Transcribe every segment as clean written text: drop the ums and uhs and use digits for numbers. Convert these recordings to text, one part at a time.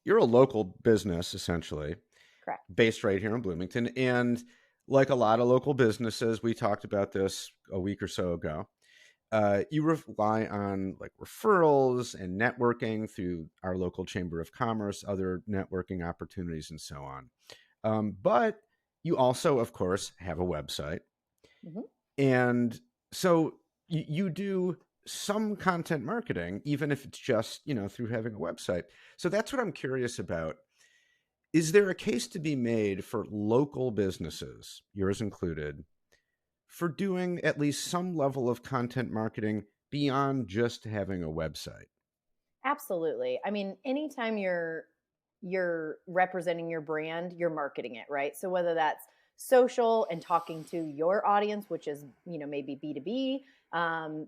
you're a local business essentially Correct. based right here in Bloomington. And like a lot of local businesses, we talked about this a week or so ago. You rely on like referrals and networking through our local chamber of commerce, other networking opportunities, and so on. But you also, of course, have a website. Hmm. And so you do some content marketing, even if it's just, through having a website. So that's what I'm curious about. Is there a case to be made for local businesses, yours included, for doing at least some level of content marketing beyond just having a website? Absolutely. I mean, anytime you're representing your brand, you're marketing it, right? So whether that's social and talking to your audience, which is, maybe B2B,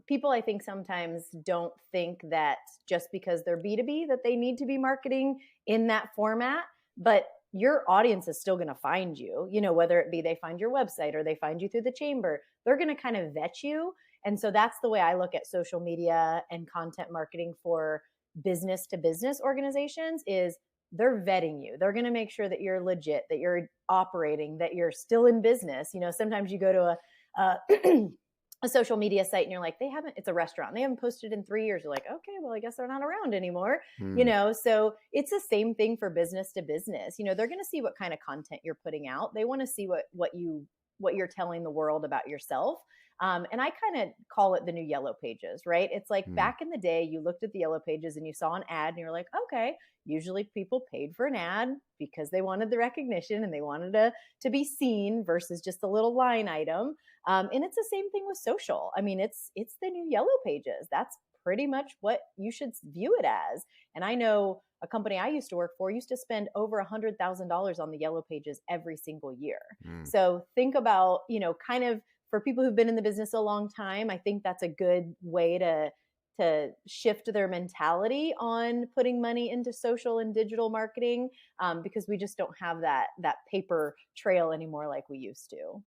people I think sometimes don't think that just because they're B2B that they need to be marketing in that format, but your audience is still going to find you, whether it be they find your website or they find you through the chamber, they're going to kind of vet you. And so that's the way I look at social media and content marketing for business to business organizations is they're vetting you. They're going to make sure that you're legit, that you're operating, that you're still in business. Sometimes you go to a social media site and you're like, it's a restaurant. They haven't posted in 3 years. You're like, okay, well, I guess they're not around anymore. Hmm. So it's the same thing for business to business. They're going to see what kind of content you're putting out. They want to see what you're telling the world about yourself. And I kind of call it the new yellow pages, right? It's like Hmm. back in the day, you looked at the yellow pages and you saw an ad and you're like, okay, usually people paid for an ad because they wanted the recognition and they wanted to be seen versus just a little line item. And it's the same thing with social. I mean, it's the new yellow pages. That's pretty much what you should view it as. And I know a company I used to work for used to spend over $100,000 on the yellow pages every single year. Hmm. So think about, kind of for people who've been in the business a long time, I think that's a good way to shift their mentality on putting money into social and digital marketing, because we just don't have that paper trail anymore like we used to.